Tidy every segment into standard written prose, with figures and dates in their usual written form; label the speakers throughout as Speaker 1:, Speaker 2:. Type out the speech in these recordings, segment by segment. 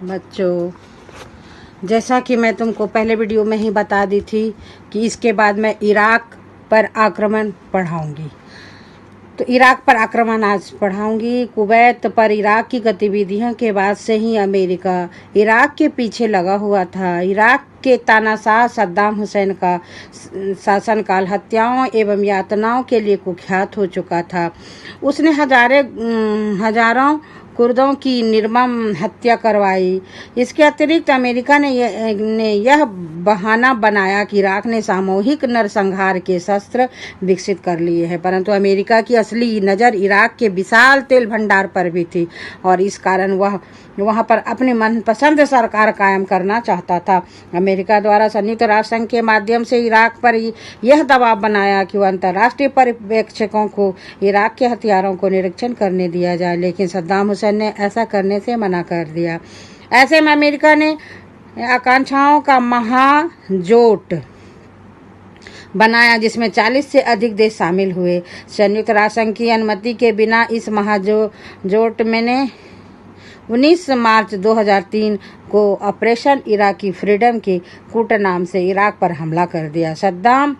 Speaker 1: बच्चों, जैसा कि मैं तुमको पहले वीडियो में ही बता दी थी कि इसके बाद मैं इराक पर आक्रमण पढ़ाऊंगी। तो इराक पर आक्रमण आज पढ़ाऊंगी। कुवैत पर इराक की गतिविधियों के बाद से ही अमेरिका इराक के पीछे लगा हुआ था। इराक के तानाशाह सद्दाम हुसैन का शासनकाल हत्याओं एवं यातनाओं के लिए कुख्यात हो चुका था। उसने हजारों कुर्दों की निर्मम हत्या करवाई। इसके अतिरिक्त अमेरिका ने यह बहाना बनाया कि इराक ने सामूहिक नरसंहार के शस्त्र विकसित कर लिए हैं, परंतु अमेरिका की असली नज़र इराक के विशाल तेल भंडार पर भी थी और इस कारण वह वहां पर अपनी मनपसंद सरकार कायम करना चाहता था। अमेरिका द्वारा संयुक्त राष्ट्र संघ के माध्यम से इराक पर यह दबाव बनाया कि वह अंतर्राष्ट्रीय पर्यवेक्षकों को इराक के हथियारों को निरीक्षण करने दिया जाए, लेकिन सद्दाम हुसैन ने ऐसा करने से मना कर दिया। ऐसे में अमेरिका ने आकांक्षाओं का महाजोट बनाया जिसमें 40 से अधिक देश शामिल हुए। संयुक्त राष्ट्र संघ की अनुमति के बिना इस महाजोट में ने 19 मार्च 2003 को ऑपरेशन इराकी फ्रीडम के कूट नाम से इराक पर हमला कर दिया। सद्दाम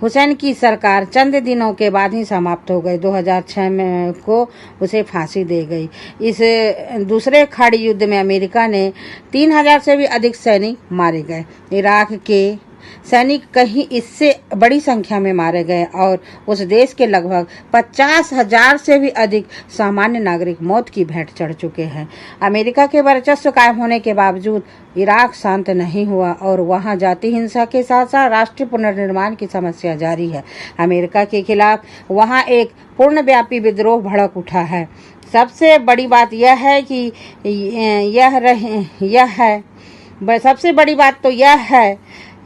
Speaker 1: हुसैन की सरकार चंद दिनों के बाद ही समाप्त हो गई। 2006 में को उसे फांसी दे गई। इस दूसरे खाड़ी युद्ध में अमेरिका ने 3000 से भी अधिक सैनिक मारे गए। इराक के सैनिक कहीं इससे बड़ी संख्या में मारे गए और उस देश के लगभग 50,000 से भी अधिक सामान्य नागरिक मौत की भेंट चढ़ चुके हैं। अमेरिका के वर्चस्व कायम होने के बावजूद इराक शांत नहीं हुआ और वहां जाति हिंसा के साथ साथ राष्ट्रीय पुनर्निर्माण की समस्या जारी है। अमेरिका के खिलाफ वहां एक पूर्णव्यापी विद्रोह भड़क उठा है। सबसे बड़ी बात यह है कि सबसे बड़ी बात तो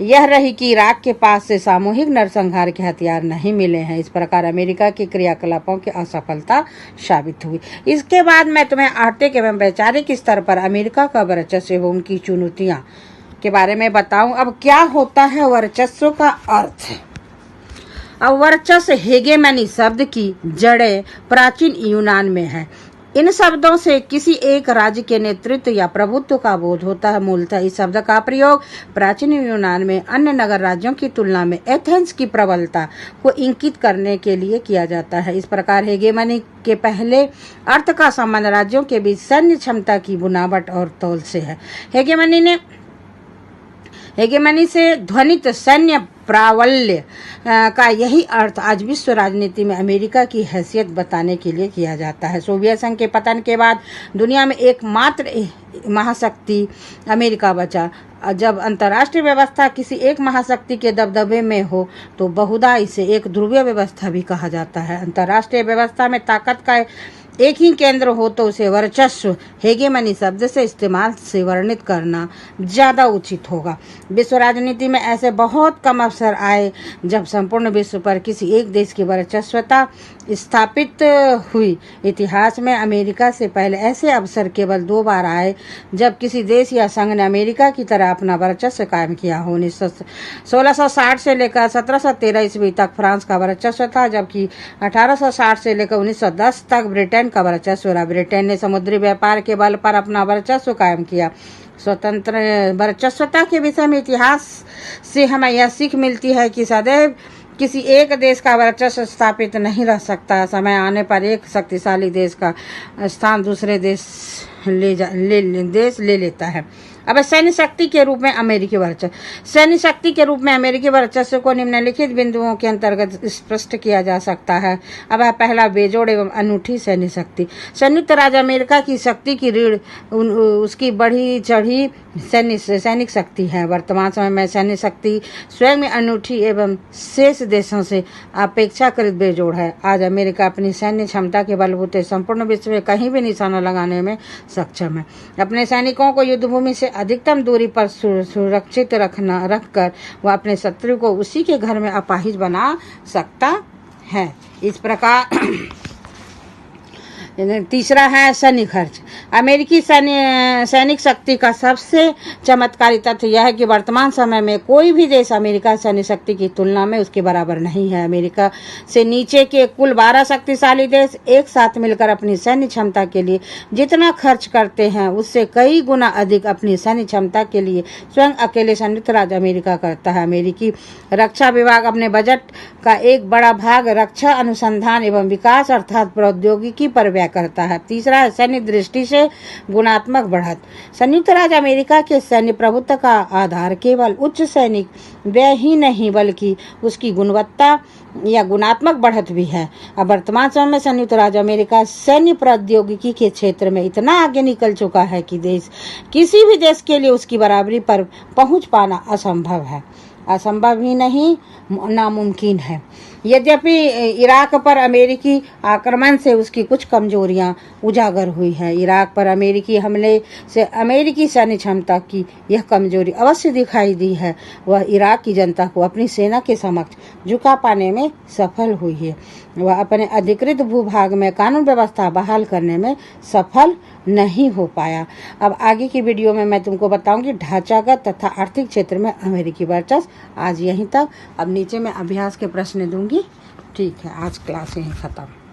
Speaker 1: यह रही कि इराक के पास से सामूहिक नरसंहार के हथियार नहीं मिले हैं। इस प्रकार अमेरिका के क्रियाकलापों की असफलता साबित हुई। इसके बाद मैं तुम्हें आर्थिक एवं वैचारिक स्तर पर अमेरिका का वर्चस्व एवं उनकी चुनौतियां के बारे में बताऊं। अब क्या होता है वर्चस्व का अर्थ? अब वर्चस्व हेगेमनी शब्द की जड़ें प्राचीन यूनान में है। इन शब्दों से किसी एक राज्य के नेतृत्व या प्रभुत्व का बोध होता है। मूलतः इस शब्द का प्रयोग प्राचीन यूनान में अन्य नगर राज्यों की तुलना में एथेंस की प्रबलता को इंगित करने के लिए किया जाता है। इस प्रकार हेगेमनी के पहले अर्थ का संबंध राज्यों के बीच सैन्य क्षमता की बुनावट और तौल से है। हेगेमनी से ध्वनित सैन्य प्राबल्य का यही अर्थ आज विश्व राजनीति में अमेरिका की हैसियत बताने के लिए किया जाता है। सोवियत संघ के पतन के बाद दुनिया में एकमात्र महाशक्ति अमेरिका बचा। जब अंतर्राष्ट्रीय व्यवस्था किसी एक महाशक्ति के दबदबे में हो तो बहुधा इसे एक ध्रुवीय व्यवस्था भी कहा जाता है। अंतर्राष्ट्रीय व्यवस्था में ताकत का एक ही केंद्र हो तो उसे वर्चस्व हेगेमनी शब्द से इस्तेमाल से वर्णित करना ज़्यादा उचित होगा। विश्व राजनीति में ऐसे बहुत कम अवसर आए जब संपूर्ण विश्व पर किसी एक देश की वर्चस्वता स्थापित हुई। इतिहास में अमेरिका से पहले ऐसे अवसर केवल 2 बार आए जब किसी देश या संघ ने अमेरिका की तरह अपना वर्चस्व कायम किया हो। 1660 से लेकर 1713 ईस्वी तक फ्रांस का वर्चस्व था, जबकि 1860 से लेकर 1910 तक ब्रिटेन का वर्चस्व रहा। ब्रिटेन ने समुद्री व्यापार के बल पर अपना वर्चस्व कायम किया। स्वतंत्र वर्चस्वता के विषय में इतिहास से हमें यह सीख मिलती है कि सदैव किसी एक देश का वर्चस्व स्थापित नहीं रह सकता। समय आने पर एक शक्तिशाली देश का स्थान दूसरे देश ले लेता है। अब सैन्य शक्ति के रूप में अमेरिकी वर्चस्व को निम्नलिखित बिंदुओं के अंतर्गत स्पष्ट किया जा सकता है। अब पहला, बेजोड़ एवं अनूठी सैन्य शक्ति। संयुक्त राज्य अमेरिका की शक्ति की रीढ़ उसकी बढ़ी चढ़ी सैनिक शक्ति है। वर्तमान समय में सैन्य शक्ति स्वयं में अनूठी एवं शेष देशों से अपेक्षाकृत बेजोड़ है। आज अमेरिका अपनी सैन्य क्षमता के बलबूते संपूर्ण विश्व में कहीं भी निशाना लगाने में सक्षम है। अपने सैनिकों को युद्धभूमि से अधिकतम दूरी पर सुरक्षित रखकर वह अपने शत्रु को उसी के घर में अपाहिज बना सकता है। इस प्रकार तीसरा है सैन्य खर्च। अमेरिकी सैनिक शक्ति का सबसे चमत्कारी तथ्य यह है कि वर्तमान समय में कोई भी देश अमेरिका सैन्य शक्ति की तुलना में उसके बराबर नहीं है। अमेरिका से नीचे के कुल 12 शक्तिशाली देश एक साथ मिलकर अपनी सैन्य क्षमता के लिए जितना खर्च करते हैं उससे कई गुना अधिक अपनी सैन्य क्षमता के लिए स्वयं अकेले संयुक्त राज्य अमेरिका करता है। अमेरिकी रक्षा विभाग अपने बजट का एक बड़ा भाग रक्षा अनुसंधान एवं विकास अर्थात प्रौद्योगिकी पर व्यय करता है। तीसरा है सैन्य दृष्टि से गुणात्मक बढ़त। संयुक्त राज्य अमेरिका के सैन्य प्रभुत्व का आधार केवल उच्च सैनिक व्यय ही नहीं बल्कि उसकी गुणवत्ता या गुणात्मक बढ़त भी है। अब वर्तमान समय में संयुक्त राज्य अमेरिका सैन्य प्रौद्योगिकी के क्षेत्र में इतना आगे निकल चुका है कि किसी भी देश के लिए उसकी बराबरी पर पहुंच पाना असंभव है। असंभव ही नहीं, नामुमकिन है। यद्यपि इराक पर अमेरिकी आक्रमण से उसकी कुछ कमजोरियां उजागर हुई है। इराक पर अमेरिकी हमले से अमेरिकी सैन्य क्षमता की यह कमजोरी अवश्य दिखाई दी है। वह इराक की जनता को अपनी सेना के समक्ष झुका पाने में सफल हुई है। वह अपने अधिकृत भूभाग में कानून व्यवस्था बहाल करने में सफल नहीं हो पाया। अब आगे की वीडियो में मैं तुमको बताऊंगी ढांचागत तथा आर्थिक क्षेत्र में अमेरिकी वर्चस्व। आज यहीं तक। अब नीचे मैं अभ्यास के प्रश्न दूंगी। ठीक है, आज क्लास यहीं खत्म।